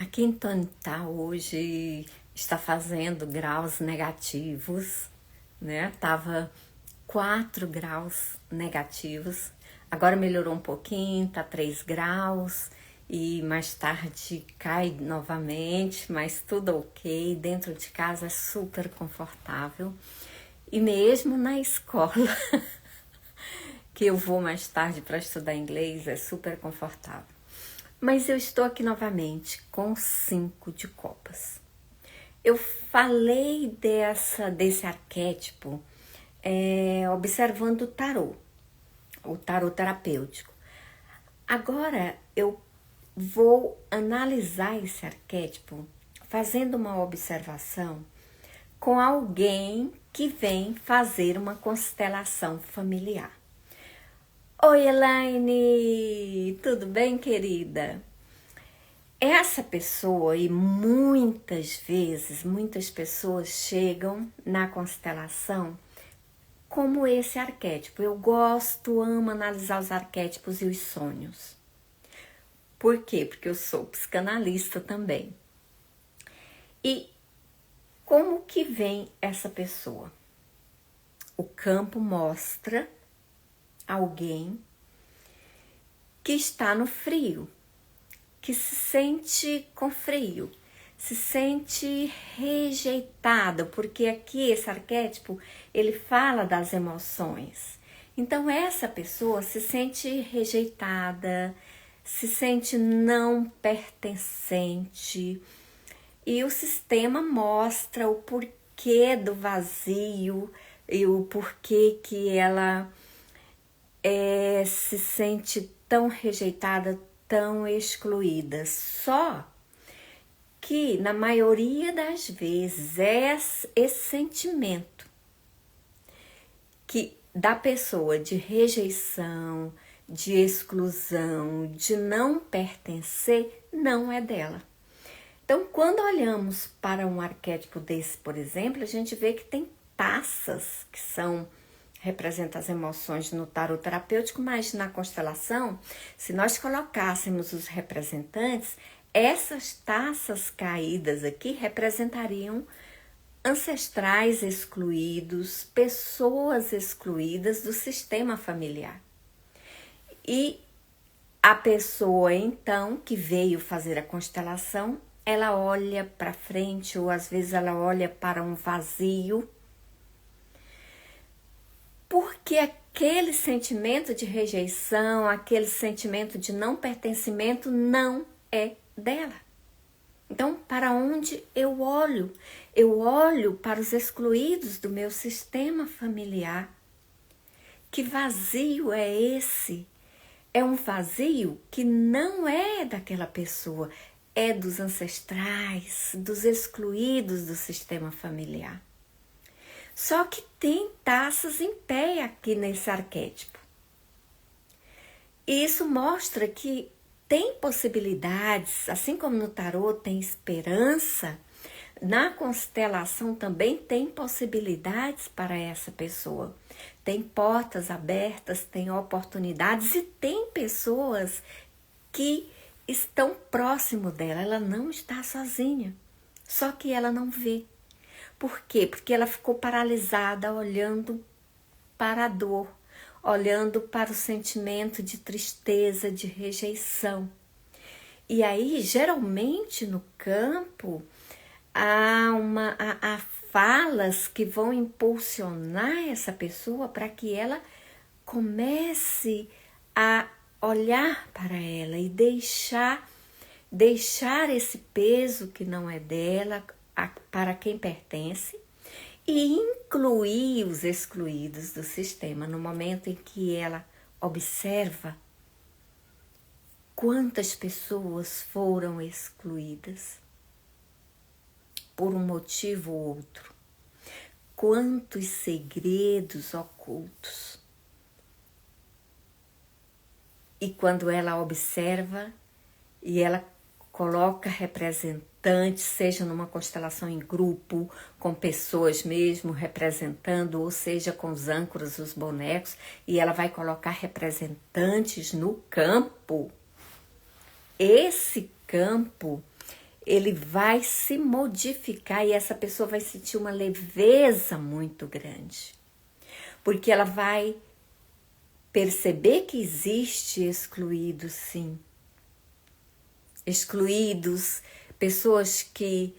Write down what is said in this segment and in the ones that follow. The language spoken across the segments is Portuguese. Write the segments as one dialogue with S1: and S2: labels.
S1: Aqui em Tonitá hoje está fazendo graus negativos, né? Tava 4 graus negativos, agora melhorou um pouquinho, tá 3 graus e mais tarde cai novamente, mas tudo ok. Dentro de casa é super confortável e mesmo na escola, que eu vou mais tarde para estudar inglês, é super confortável. Mas eu estou aqui novamente com 5 de copas. Eu falei desse arquétipo observando o tarô terapêutico. Agora eu vou analisar esse arquétipo fazendo uma observação com alguém que vem fazer uma constelação familiar. Oi, Elaine! Tudo bem, querida? Essa pessoa, e muitas vezes, muitas pessoas chegam na constelação como esse arquétipo. Eu amo analisar os arquétipos e os sonhos. Por quê? Porque eu sou psicanalista também. E como que vem essa pessoa? O campo mostra alguém que está no frio, que se sente com frio, se sente rejeitado, porque aqui esse arquétipo, ele fala das emoções. Então essa pessoa se sente rejeitada, se sente não pertencente, e o sistema mostra o porquê do vazio e o porquê que ela se sente tão rejeitada, tão excluída. Só que na maioria das vezes esse sentimento que da pessoa de rejeição, de exclusão, de não pertencer, não é dela. Então, quando olhamos para um arquétipo desse, por exemplo, a gente vê que tem taças que representa as emoções no tarot terapêutico, mas na constelação, se nós colocássemos os representantes, essas taças caídas aqui representariam ancestrais excluídos, pessoas excluídas do sistema familiar. E a pessoa, então, que veio fazer a constelação, ela olha para frente ou às vezes ela olha para um vazio, porque aquele sentimento de rejeição, aquele sentimento de não pertencimento não é dela. Então, para onde eu olho? Eu olho para os excluídos do meu sistema familiar. Que vazio é esse? É um vazio que não é daquela pessoa, é dos ancestrais, dos excluídos do sistema familiar. Só que tem taças em pé aqui nesse arquétipo. E isso mostra que tem possibilidades, assim como no tarô tem esperança, na constelação também tem possibilidades para essa pessoa. Tem portas abertas, tem oportunidades e tem pessoas que estão próximo dela. Ela não está sozinha, só que ela não vê. Por quê? Porque ela ficou paralisada olhando para a dor, olhando para o sentimento de tristeza, de rejeição. E aí, geralmente no campo, há falas que vão impulsionar essa pessoa para que ela comece a olhar para ela e deixar esse peso que não é dela para quem pertence e incluir os excluídos do sistema no momento em que ela observa quantas pessoas foram excluídas por um motivo ou outro, quantos segredos ocultos. E quando ela observa e ela coloca representantes, seja numa constelação em grupo, com pessoas mesmo representando, ou seja, com os âncoras, os bonecos, e ela vai colocar representantes no campo. Esse campo, ele vai se modificar e essa pessoa vai sentir uma leveza muito grande. Porque ela vai perceber que existe excluídos, sim. Excluídos, pessoas que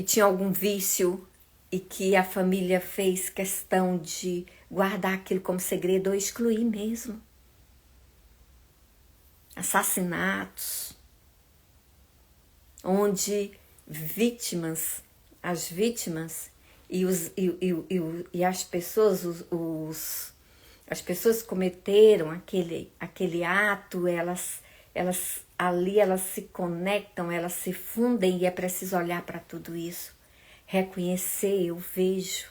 S1: tinham algum vício e que a família fez questão de guardar aquilo como segredo ou excluir mesmo. Assassinatos, onde as vítimas e as pessoas, as pessoas que cometeram aquele ato, elas se conectam, elas se fundem e é preciso olhar para tudo isso, reconhecer, eu vejo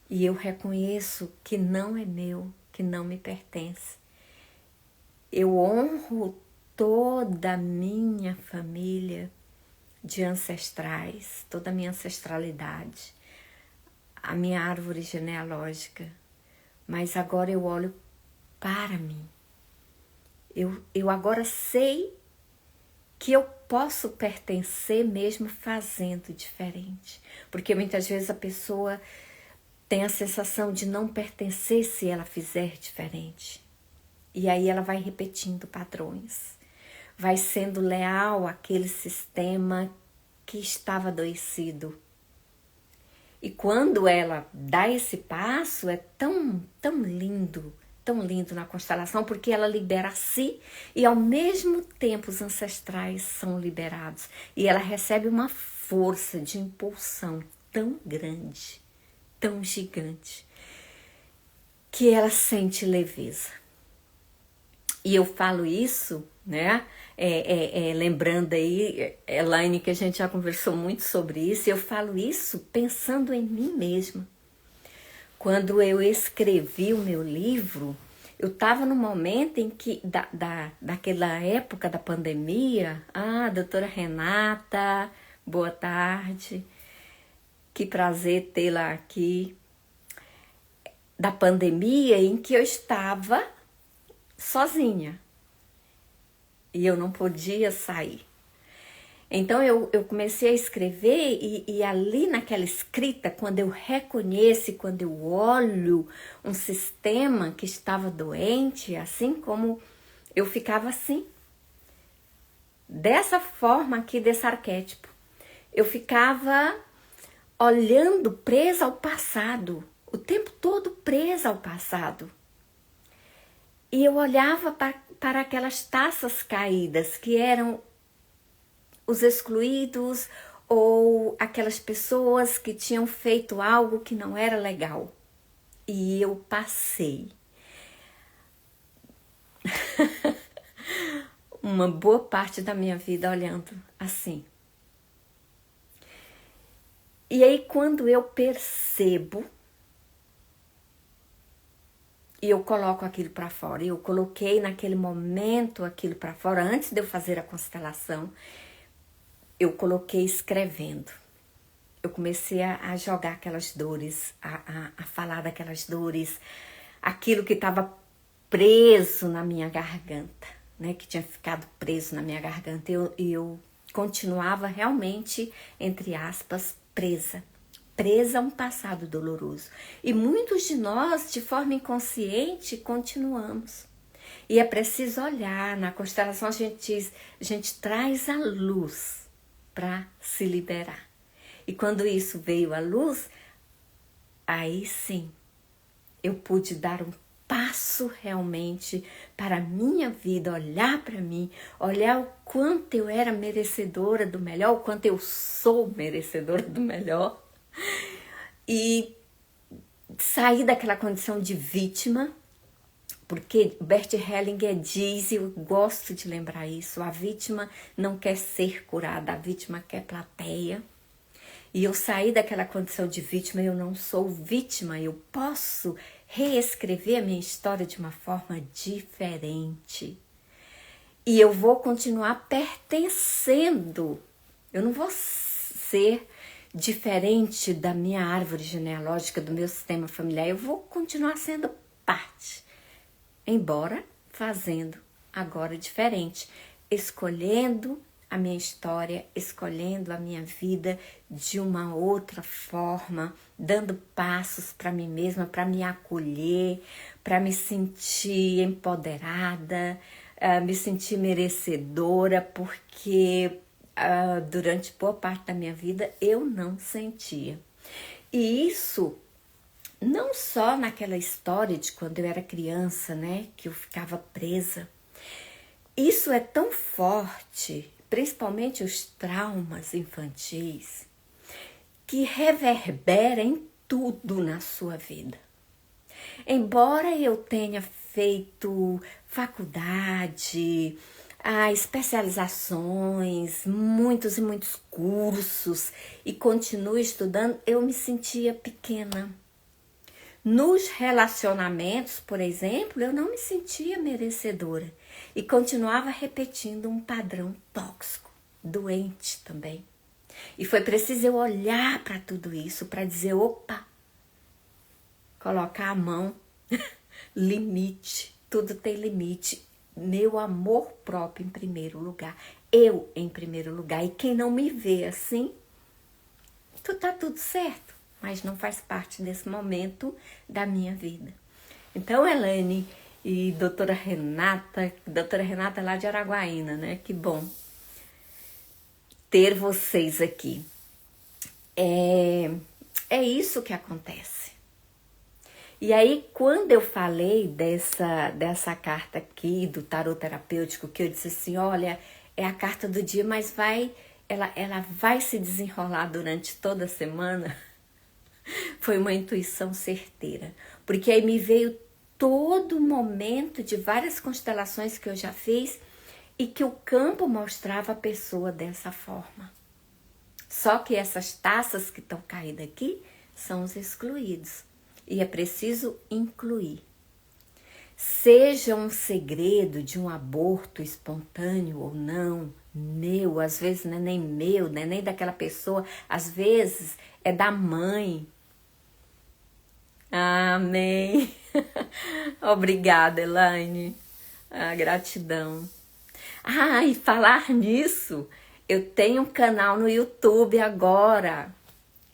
S1: e eu reconheço que não é meu, que não me pertence. Eu honro toda a minha família de ancestrais, toda a minha ancestralidade, a minha árvore genealógica, mas agora eu olho para mim. Eu agora sei que eu posso pertencer mesmo fazendo diferente, porque muitas vezes a pessoa tem a sensação de não pertencer se ela fizer diferente. E aí ela vai repetindo padrões, vai sendo leal àquele sistema que estava adoecido. E quando ela dá esse passo, é tão lindo na constelação, porque ela libera a si e ao mesmo tempo os ancestrais são liberados. E ela recebe uma força de impulsão tão grande, tão gigante, que ela sente leveza. E eu falo isso, né? Lembrando aí, Elaine, que a gente já conversou muito sobre isso, eu falo isso pensando em mim mesma. Quando eu escrevi o meu livro, eu estava no momento em que, daquela época da pandemia, doutora Renata, boa tarde, que prazer tê-la aqui, da pandemia em que eu estava sozinha e eu não podia sair. Então eu comecei a escrever e ali naquela escrita, quando eu reconheço, quando eu olho um sistema que estava doente, assim como eu ficava assim, dessa forma aqui, desse arquétipo, eu ficava olhando presa ao passado, o tempo todo presa ao passado. E eu olhava para aquelas taças caídas, que eram os excluídos ou aquelas pessoas que tinham feito algo que não era legal. E eu passei uma boa parte da minha vida olhando assim. E aí quando eu percebo, e eu coloco aquilo para fora. Eu coloquei naquele momento aquilo para fora, antes de eu fazer a constelação, eu coloquei escrevendo. Eu comecei a jogar aquelas dores, a falar daquelas dores, aquilo que estava preso na minha garganta, né? Que tinha ficado preso na minha garganta. E eu continuava realmente, entre aspas, presa a um passado doloroso. E muitos de nós, de forma inconsciente, continuamos. E é preciso olhar, na constelação a gente traz a luz para se liberar. E quando isso veio à luz, aí sim, eu pude dar um passo realmente para a minha vida, olhar para mim, olhar o quanto eu era merecedora do melhor, o quanto eu sou merecedora do melhor, e sair daquela condição de vítima, porque Bert Hellinger diz, e eu gosto de lembrar isso, a vítima não quer ser curada, a vítima quer plateia. E eu saí daquela condição de vítima, eu não sou vítima, eu posso reescrever a minha história de uma forma diferente. E eu vou continuar pertencendo, eu não vou ser diferente da minha árvore genealógica, do meu sistema familiar, eu vou continuar sendo parte, embora fazendo agora diferente. escolhendo a minha história, escolhendo a minha vida de uma outra forma, dando passos para mim mesma, para me acolher, para me sentir empoderada, me sentir merecedora, porque durante boa parte da minha vida eu não sentia. E isso não só naquela história de quando eu era criança, né, que eu ficava presa. Isso é tão forte, principalmente os traumas infantis, que reverbera em tudo na sua vida. Embora eu tenha feito faculdade, especializações, muitos e muitos cursos e continue estudando, eu me sentia pequena. Nos relacionamentos, por exemplo, eu não me sentia merecedora e continuava repetindo um padrão tóxico, doente também. E foi preciso eu olhar para tudo isso para dizer, opa, colocar a mão, limite, tudo tem limite. Meu amor próprio em primeiro lugar, eu em primeiro lugar. E quem não me vê assim, tá tudo certo, mas não faz parte desse momento da minha vida. Então, Elaine e doutora Renata lá de Araguaína, né? Que bom ter vocês aqui. É isso que acontece. E aí, quando eu falei dessa carta aqui, do tarot terapêutico, que eu disse assim, olha, é a carta do dia, mas ela vai se desenrolar durante toda a semana, foi uma intuição certeira. Porque aí me veio todo o momento de várias constelações que eu já fiz e que o campo mostrava a pessoa dessa forma. Só que essas taças que estão caídas aqui são os excluídos. E é preciso incluir. Seja um segredo de um aborto espontâneo ou não, meu, às vezes não é nem meu, não é nem daquela pessoa, às vezes é da mãe. Amém. Obrigada, Elaine. Gratidão. E falar nisso, eu tenho um canal no YouTube agora.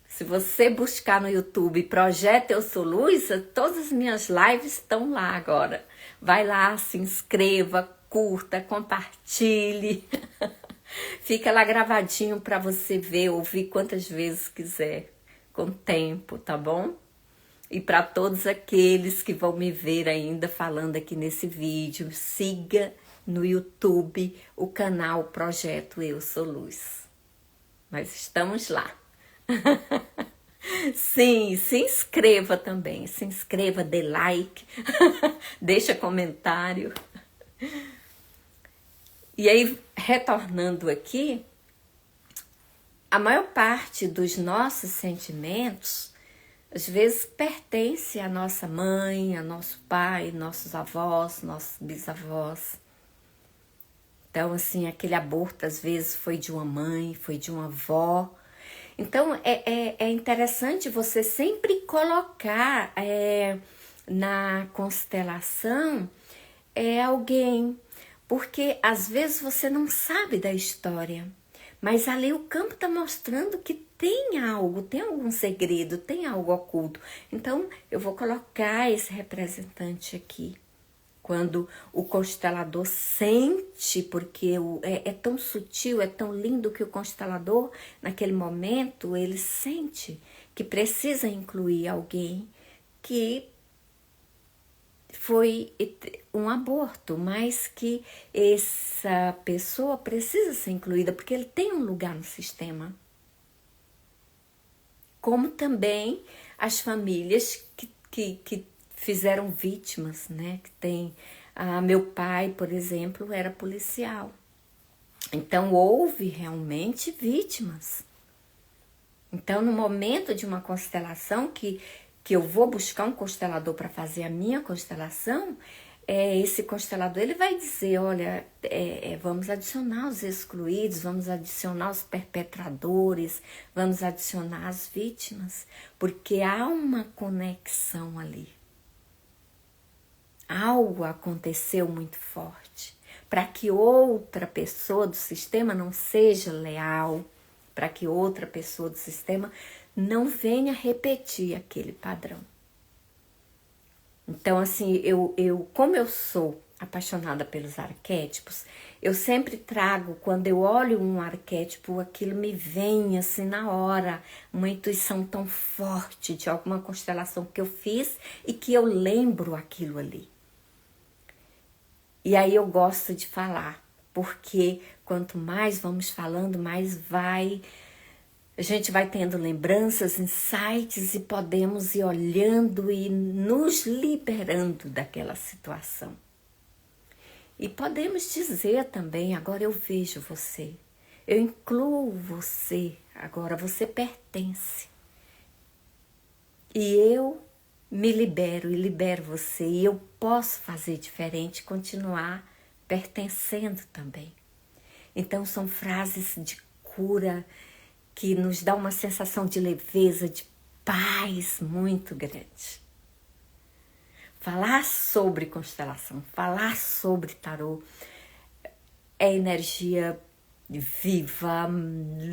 S1: Se você buscar no YouTube Projeto Eu Sou Luz, todas as minhas lives estão lá agora. Vai lá, se inscreva, curta, compartilhe. Fica lá gravadinho para você ver, ouvir quantas vezes quiser, com tempo, tá bom? E para todos aqueles que vão me ver ainda falando aqui nesse vídeo, siga no YouTube o canal Projeto Eu Sou Luz. Nós estamos lá. Sim, se inscreva também, se inscreva, dê like, deixa comentário. E aí, retornando aqui, a maior parte dos nossos sentimentos, às vezes, pertence à nossa mãe, a nosso pai, nossos avós, nossos bisavós. Então, assim, aquele aborto, às vezes, foi de uma mãe, foi de uma avó. Então, é interessante você sempre colocar na constelação alguém, porque às vezes você não sabe da história, mas ali o campo está mostrando que tem algo, tem algum segredo, tem algo oculto. Então, eu vou colocar esse representante aqui. Quando o constelador sente, porque é tão sutil, é tão lindo que o constelador, naquele momento, ele sente que precisa incluir alguém que foi um aborto, mas que essa pessoa precisa ser incluída, porque ele tem um lugar no sistema. Como também as famílias que fizeram vítimas, né? Que tem meu pai, por exemplo, era policial. Então houve realmente vítimas. Então, no momento de uma constelação que eu vou buscar um constelador para fazer a minha constelação, esse constelador ele vai dizer, olha, vamos adicionar os excluídos, vamos adicionar os perpetradores, vamos adicionar as vítimas, porque há uma conexão ali. Algo aconteceu muito forte. para que outra pessoa do sistema não seja leal, para que outra pessoa do sistema não venha repetir aquele padrão. Então, assim, como eu sou apaixonada pelos arquétipos, eu sempre trago, quando eu olho um arquétipo, aquilo me vem assim na hora, uma intuição tão forte de alguma constelação que eu fiz e que eu lembro aquilo ali. E aí eu gosto de falar, porque quanto mais vamos falando, mais a gente vai tendo lembranças, insights e podemos ir olhando e nos liberando daquela situação. E podemos dizer também, agora eu vejo você, eu incluo você, agora você pertence. E eu me libero e libero você e eu posso fazer diferente, continuar pertencendo também. Então são frases de cura que nos dá uma sensação de leveza, de paz muito grande. Falar sobre constelação, falar sobre tarô é energia viva,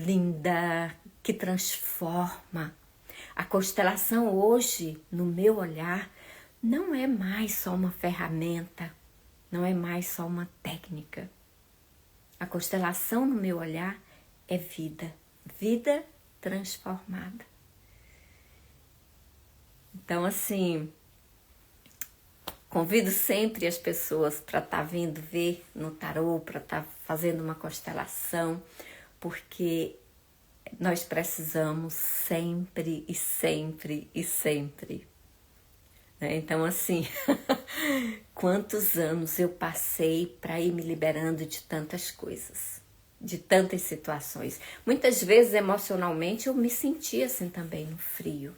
S1: linda, que transforma. A constelação hoje, no meu olhar, não é mais só uma ferramenta, não é mais só uma técnica. A constelação, no meu olhar, é vida. Vida transformada. Então, assim, convido sempre as pessoas para estar vindo ver no tarô, para estar fazendo uma constelação, porque nós precisamos sempre e sempre e sempre. Então, assim, quantos anos eu passei para ir me liberando de tantas coisas, de tantas situações. Muitas vezes, emocionalmente, eu me sentia assim também no frio,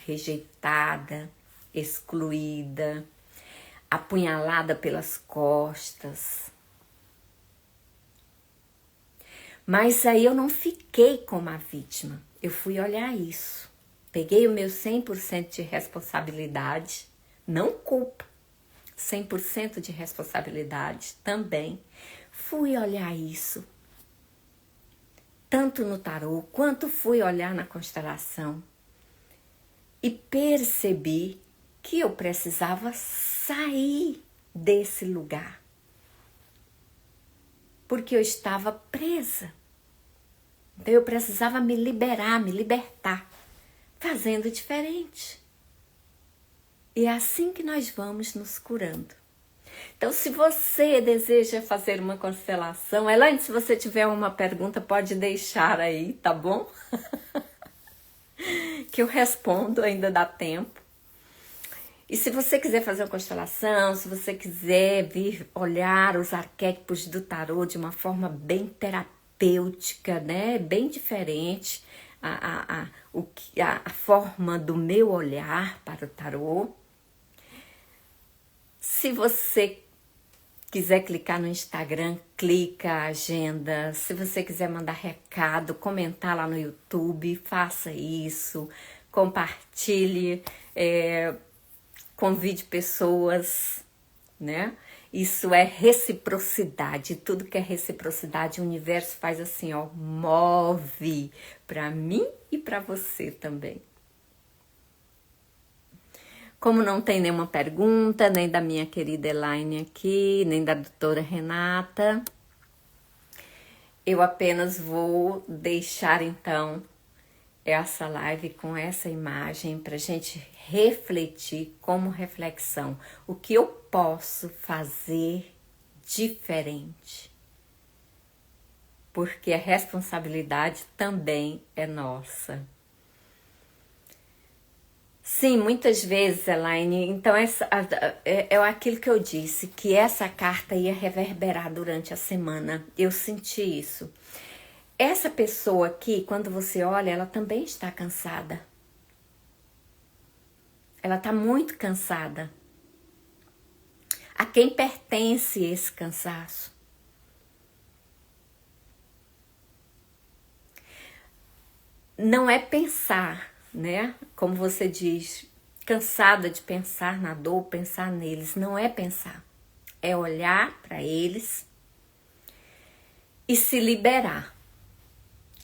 S1: rejeitada, excluída, apunhalada pelas costas. Mas aí eu não fiquei como a vítima, eu fui olhar isso. Peguei o meu 100% de responsabilidade, não culpa, 100% de responsabilidade também. Fui olhar isso, tanto no tarô, quanto fui olhar na constelação. E percebi que eu precisava sair desse lugar. Porque eu estava presa. Então eu precisava me liberar, me libertar, fazendo diferente. E é assim que nós vamos nos curando. Então, se você deseja fazer uma constelação, Elaine, se você tiver uma pergunta, pode deixar aí, tá bom? Que eu respondo, ainda dá tempo. E se você quiser fazer uma constelação, se você quiser vir olhar os arquétipos do tarô de uma forma bem terapêutica, né? Bem diferente, a forma do meu olhar para o tarô. Se você quiser clicar no Instagram, clica, agenda. Se você quiser mandar recado, comentar lá no YouTube, faça isso. Compartilhe, convide pessoas, né? Isso é reciprocidade. Tudo que é reciprocidade, o universo faz assim, ó, move para mim e para você também. Como não tem nenhuma pergunta, nem da minha querida Elaine aqui, nem da doutora Renata, eu apenas vou deixar então essa live com essa imagem para a gente refletir como reflexão. O que eu posso fazer diferente? Porque a responsabilidade também é nossa. Sim, muitas vezes, Elaine, então é aquilo que eu disse, que essa carta ia reverberar durante a semana, eu senti isso. Essa pessoa aqui, quando você olha, ela também está cansada. Ela está muito cansada. A quem pertence esse cansaço? Não é pensar, né? Como você diz, cansada de pensar na dor, pensar neles. Não é pensar. É olhar para eles e se liberar.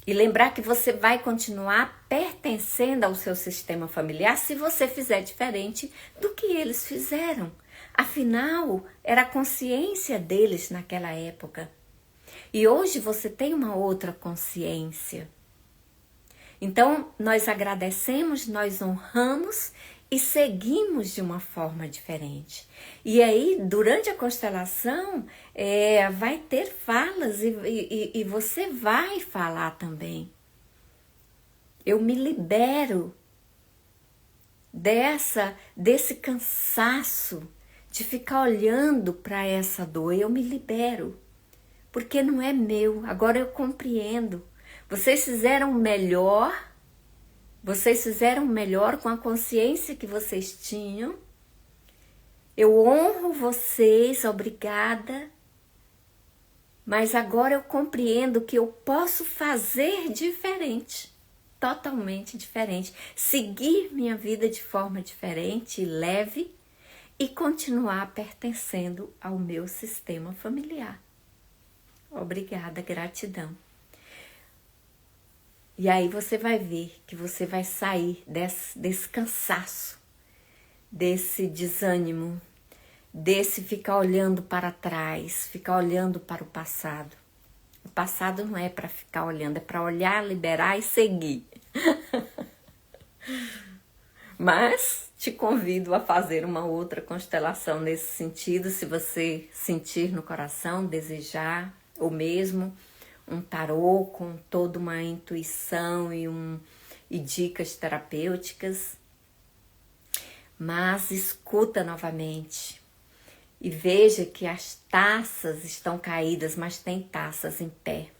S1: E lembrar que você vai continuar pertencendo ao seu sistema familiar se você fizer diferente do que eles fizeram. Afinal, era a consciência deles naquela época. E hoje você tem uma outra consciência. Então, nós agradecemos, nós honramos e seguimos de uma forma diferente. E aí, durante a constelação, vai ter falas e você vai falar também. Eu me libero desse cansaço de ficar olhando para essa dor. Eu me libero, porque não é meu. Agora eu compreendo. Vocês fizeram melhor com a consciência que vocês tinham. Eu honro vocês, obrigada. Mas agora eu compreendo que eu posso fazer diferente, totalmente diferente. Seguir minha vida de forma diferente e leve e continuar pertencendo ao meu sistema familiar. Obrigada, gratidão. E aí você vai ver que você vai sair desse cansaço, desse desânimo, desse ficar olhando para trás, ficar olhando para o passado. O passado não é para ficar olhando, é para olhar, liberar e seguir. Mas te convido a fazer uma outra constelação nesse sentido, se você sentir no coração, desejar, ou mesmo um tarô com toda uma intuição e dicas terapêuticas. Mas escuta novamente e veja que as taças estão caídas, mas tem taças em pé.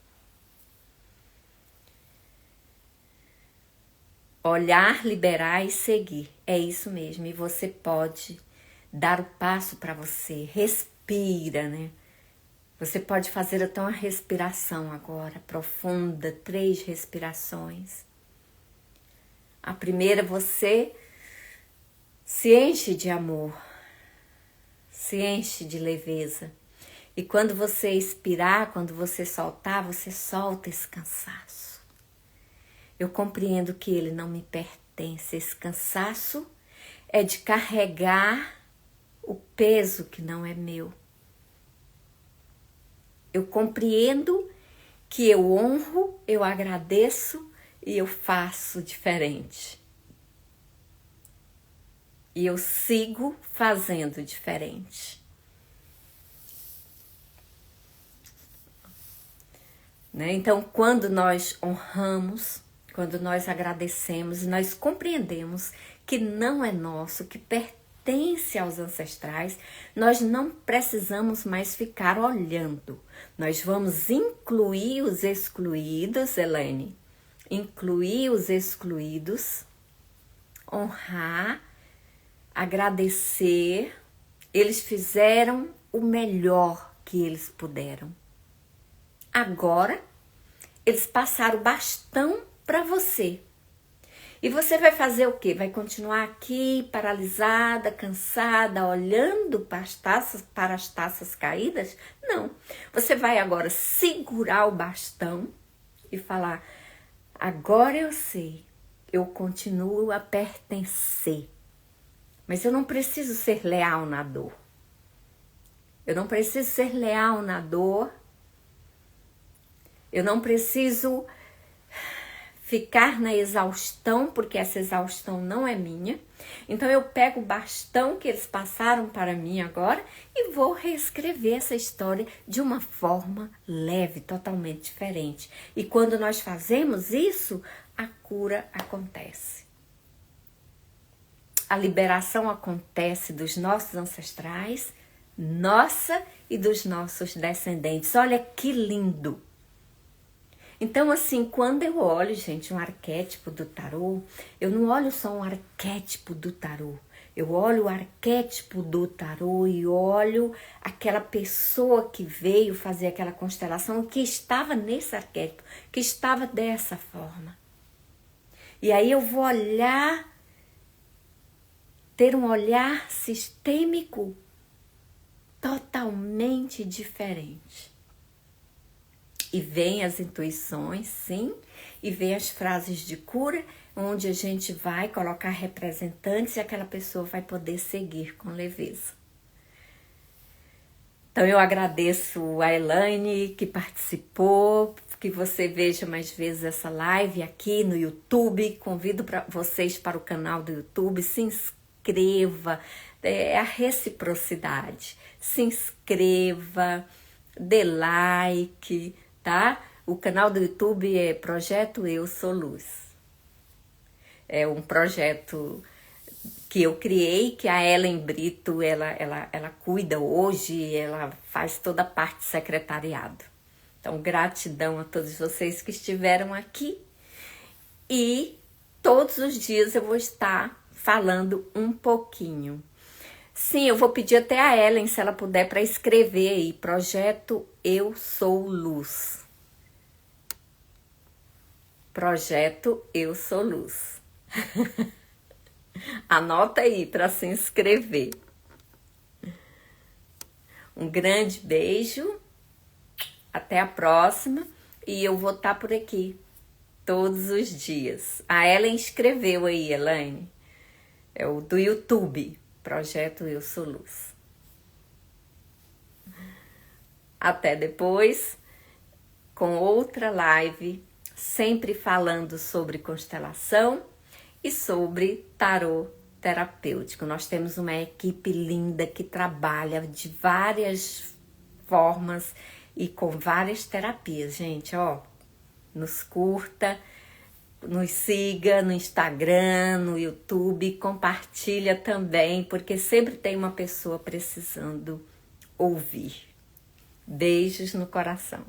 S1: Olhar, liberar e seguir. É isso mesmo. E você pode dar o passo para você. Respira, né? Você pode fazer até uma respiração agora, profunda, 3 respirações. A primeira, você se enche de amor, se enche de leveza. E quando você expirar, quando você soltar, você solta esse cansaço. Eu compreendo que ele não me pertence. Esse cansaço é de carregar o peso que não é meu. Eu compreendo que eu honro, eu agradeço e eu faço diferente. E eu sigo fazendo diferente. Né? Então, quando nós honramos, quando nós agradecemos e nós compreendemos que não é nosso, que pertence aos ancestrais, nós não precisamos mais ficar olhando. Nós vamos incluir os excluídos, Elaine, incluir os excluídos, honrar, agradecer. Eles fizeram o melhor que eles puderam. Agora, eles passaram o bastão para você. E você vai fazer o quê? Vai continuar aqui, paralisada, cansada, olhando para as taças caídas? Não. Você vai agora segurar o bastão e falar: agora eu sei, eu continuo a pertencer. Mas eu não preciso ser leal na dor. Eu não preciso ser leal na dor. Eu não preciso ficar na exaustão, porque essa exaustão não é minha. Então eu pego o bastão que eles passaram para mim agora e vou reescrever essa história de uma forma leve, totalmente diferente. E quando nós fazemos isso, a cura acontece. A liberação acontece dos nossos ancestrais, nossa e dos nossos descendentes. Olha que lindo! Então, assim, quando eu olho, gente, um arquétipo do tarô, eu não olho só um arquétipo do tarô. Eu olho o arquétipo do tarô e olho aquela pessoa que veio fazer aquela constelação, que estava nesse arquétipo, que estava dessa forma. E aí eu vou olhar, ter um olhar sistêmico totalmente diferente. E vem as intuições, sim, e vem as frases de cura, onde a gente vai colocar representantes e aquela pessoa vai poder seguir com leveza. Então eu agradeço a Elaine que participou, que você veja mais vezes essa live aqui no YouTube. Convido vocês para o canal do YouTube, se inscreva, é a reciprocidade. Se inscreva, dê like, tá? O canal do YouTube é Projeto Eu Sou Luz. É um projeto que eu criei, que a Ellen Brito, ela cuida hoje, ela faz toda a parte de secretariado. Então, gratidão a todos vocês que estiveram aqui. E todos os dias eu vou estar falando um pouquinho. Sim, eu vou pedir até a Ellen, se ela puder, para escrever aí, Projeto Eu Sou Luz. Projeto Eu Sou Luz. Anota aí para se inscrever. Um grande beijo, até a próxima e eu vou estar por aqui todos os dias. A Ellen escreveu aí, Elaine, é o do YouTube, Projeto Eu Sou Luz. Até depois, com outra live, sempre falando sobre constelação e sobre tarô terapêutico. Nós temos uma equipe linda que trabalha de várias formas e com várias terapias, gente, ó. Nos curta, nos siga no Instagram, no YouTube, compartilha também, porque sempre tem uma pessoa precisando ouvir. Beijos no coração.